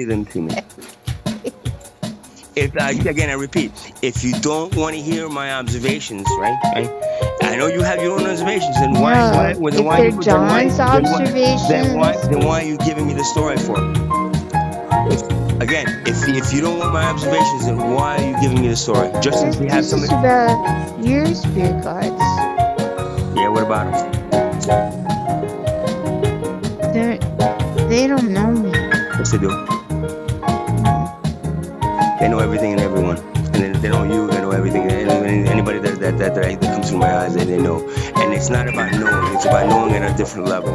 them to me. If again, I repeat, if you don't want to hear my observations, right? I know you have your own observations, then why, No, if they're John's observations, then why are you giving me the story for? Again, if you don't want my observations, then why are you giving me the story? Just as we have this is about your spirit guides. Yeah, what about them? They don't know me. Yes, they do. They know everything and everyone, and then they know you. They know everything. Anybody that comes through my eyes, they know. And it's not about knowing; it's about knowing at a different level.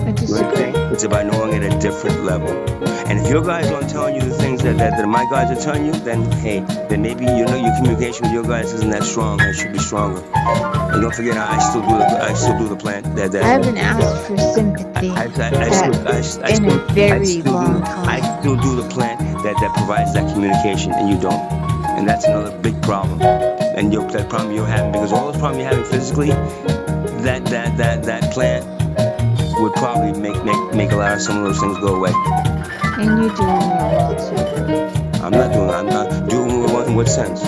I disagree. It's about knowing at a different level. And if your guys aren't telling you the things that my guys are telling you, then hey, then maybe your communication with your guys isn't that strong. It should be stronger. And don't forget, I still do the plant. I haven't asked for sympathy in a very long time. I still do the plant that provides that communication, and you don't. And that's another big problem. And that problem you're having, because all those problems you're having physically, that plant would probably make a lot of some of those things go away. And you're doing well too. I'm not doing in what sense?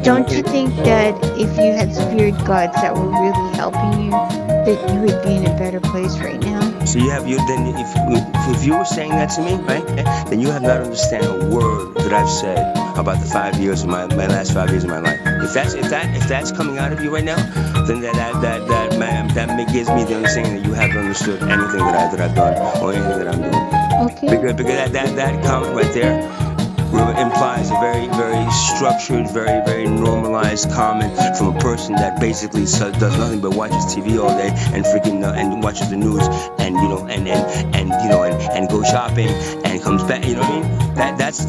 Don't you think that if you had spirit guides that were really helping you, that you would be in a better place right now? So if you were saying that to me, right, then you have not understand a word that I've said about the 5 years of my last 5 years of my life. If that's coming out of you right now, then that gives me the understanding that you haven't understood anything that I've done or anything that I'm doing. Okay. Because that comment right there implies a very, very structured, very, very normalized comment from a person that basically does nothing but watches TV all day and and watches the news and and goes shopping and comes back. You know what I mean? That's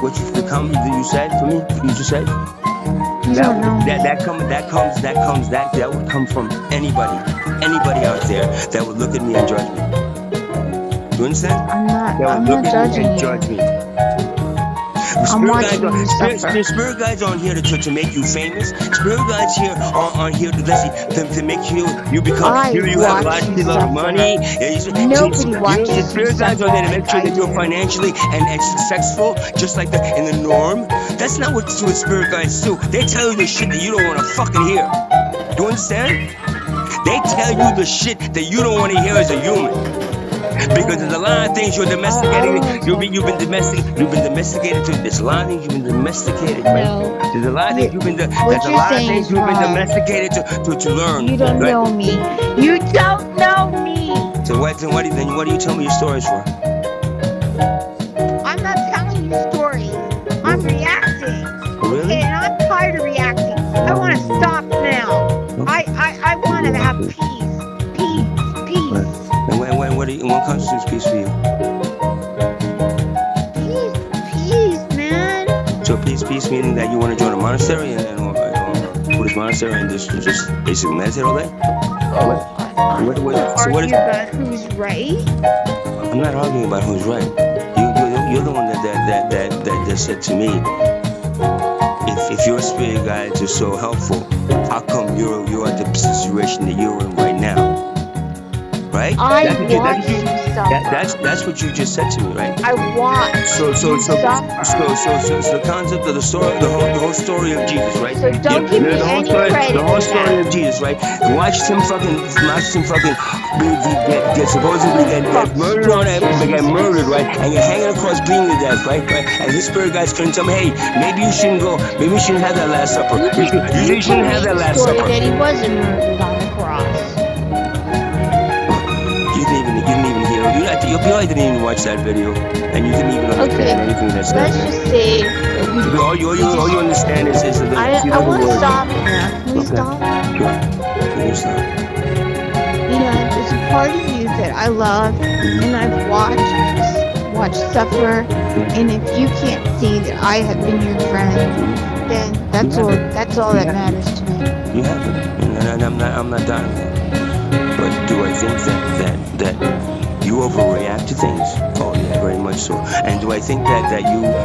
what you become. You said for me. You just said. That would come from anybody out there that would look at me and judge me. You understand? I'm not judging you. Judge me. I'm watching you suffer. Spirit guides aren't here to make you famous. Spirit guides here aren't here to make you become. You have a lot of money. Nobody watches you. Spirit guides are there to make sure that you're financially and successful, just like in the norm. That's not what spirit guides do. They tell you the shit that you don't want to fucking hear. Do you understand? They tell you the shit that you don't want to hear as a human. Because there's a lot of things you're domesticating. You've been domesticated to. There's a lot of things you've been domesticated. Right? No. There's a lot of things you've been. There's a lot of things you've been domesticated to learn. You don't know me. You don't know me. So what do you tell me your stories for? I'm not telling you stories. I'm reacting. Really? Okay, and I'm tired of reacting. I want to stop now. I want to have peace. And what constitutes peace for you? Peace, man. So peace meaning that you want to join a monastery or Buddhist monastery and just basically meditate all day? Argue about who's right? I'm not arguing about who's right. You're the one that said to me, if your spirit guides are so helpful, how come you're at the situation that you're in right now? Right? That's what you just said to me, right? I want. So the concept of the story, the whole story of Jesus, right? So don't give me any credit. The whole story of Jesus, right? Watch him fucking supposedly get murdered on it, get murdered, right? And you're hanging across bleeding to death, right? And his spirit guides couldn't tell me, hey, maybe you shouldn't go, maybe you shouldn't have that last supper. You shouldn't have that last supper. That he wasn't murdered on the cross. You probably didn't even watch that video, and you didn't even understand anything that's let's just say all you understand is the I want to stop now. Can we stop? Sure. Can you stop? There's a part of you that I love, and I've watched suffer, and if you can't see that I have been your friend, then that's all that matters to me. You haven't, and I'm not dying. But do I think that you overreact to things? Oh yeah, very much so. And do I think that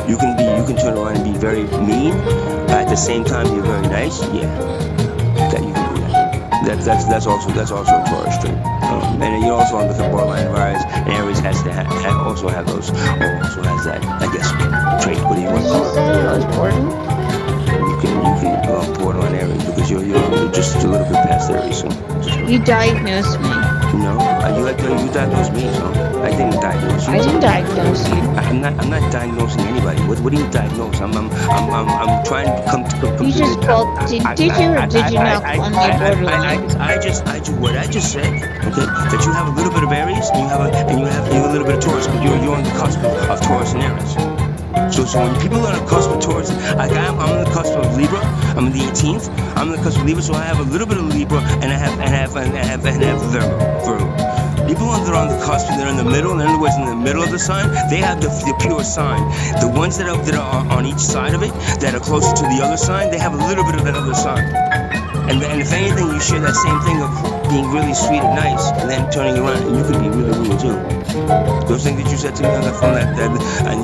you can turn around and be very mean, but at the same time you're very nice? Yeah, that you can do that. That's also a Taurus trait. And then you also look at borderline virus, and Aries has to also have those, or also has that, I guess, trait. What do you What want did to you call it? say? I was born? You can borderline Aries because you're just a little bit past Aries. So. You diagnosed me. No, you diagnosed me, so I didn't diagnose you. I didn't diagnose you. I'm not diagnosing anybody. What do you diagnose? I'm trying to come to. You just called. Did you or did you not call me borderline? What I just said, okay, that you have a little bit of Aries and you have a little bit of Taurus. You're on the cusp of Taurus and Aries. So when people are on the cusp of Taurus, like I'm on the cusp of Libra. I'm the 18th. I'm on the cusp of Libra, so I have a little bit of Libra, and I have Virgo. People that are on the cusp, they're in the middle. In other words, in the middle of the sign, they have the pure sign. The ones that are on each side of it, that are closer to the other sign, they have a little bit of that other sign. And if anything, you share that same thing of being really sweet and nice, and then turning around, and you could be really rude too. Those things that you said to me on the phone and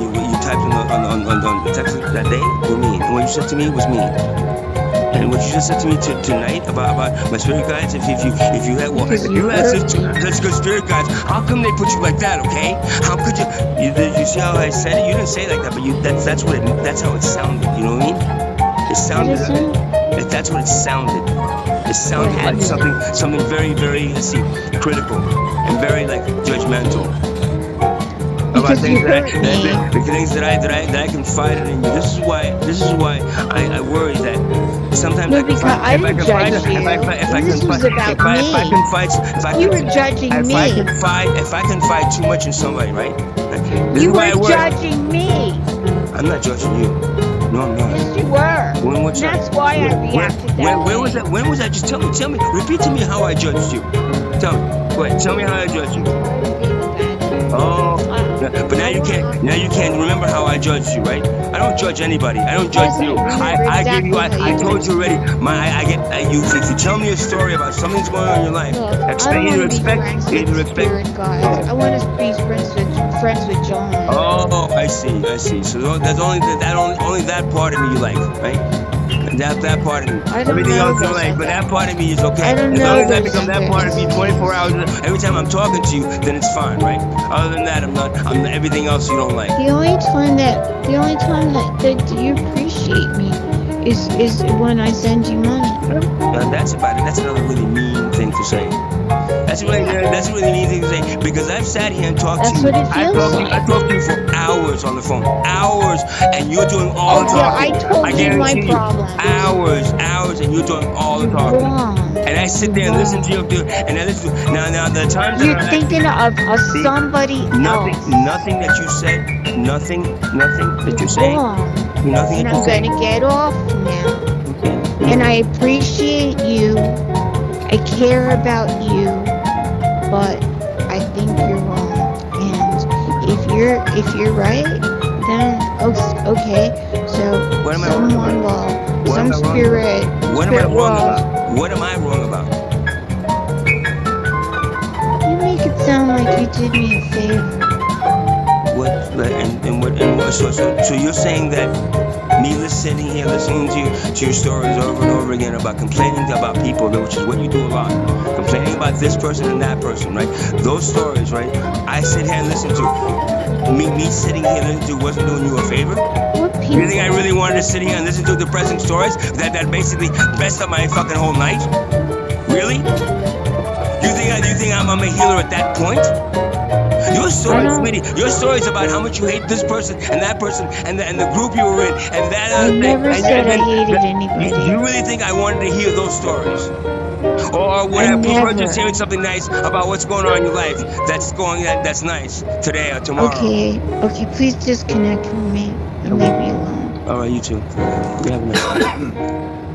you typed on text that day were mean. And what you said to me was mean. And what you just said to me tonight about my spirit guides, if you had let's go spirit guides, how come they put you like that? Okay, how could you see how I said it? You didn't say it like that, but that's how it sounded. You know what I mean? It sounded. That's what it sounded. It sounded like something very, very, critical and very like judgmental. About things the things that I confided in you. This is why I worry that sometimes I didn't judge you. This was about me. You were judging me. If I confide too much in somebody, right? You were judging me. I'm not judging you. No, I'm not. Yes, you were. That's why I reacted that way. When was that? When was that? Just tell me. Repeat to me how I judged you. Tell me. Wait, tell me how I judged you. Oh, but now you can't remember how I judged you, right? I don't judge anybody. I don't judge you. I give you. I told you already. If you tell me a story about something's going on in your life, either respect. I want to be friends with John. Oh, I see. So that's only that part of me you like, right? That part of me. Everything else you don't like, but that part of me is okay. I don't as know long as I become that part of me 24 hours, every time I'm talking to you, then it's fine, right? Other than that, I'm everything else you don't like. The only time that you appreciate me is when I send you money. That's about it. That's another really mean thing to say. That's really mean thing to say, because I've sat here and talked to you. I talked to you for hours on the phone, and you're doing all the talking. I told you my problem. Hours, and you're doing all the talking. And I sit there and listen to you, and I listen. Now the times you're thinking of somebody else. Nothing that you said. Nothing that you're saying. Nothing. And I'm gonna get off now. And I appreciate you. I care about you, but I think you're wrong. And if you're right, then okay. So someone will, some spirit. What am I wrong about? What am I wrong about? You make it sound like you did me a favor. So you're saying that me sitting here listening to your stories over and over again about complaining about people, which is what you do a lot, complaining about this person and that person, right? Those stories, right? I sit here and listen to. Me sitting here listening to wasn't doing you a favor? What people? You think I really wanted to sit here and listen to depressing stories that basically messed up my fucking whole night? Really? You think I'm a healer at that point? Your story, sweetie. Your story is about how much you hate this person and that person and the group you were in and that other thing. I never said I hated anybody. You really think I wanted to hear those stories? Or would I prefer just hearing something nice about what's going on in your life that's nice today or tomorrow? Okay, please disconnect from me and leave me alone. All right, you too. You have a nice day.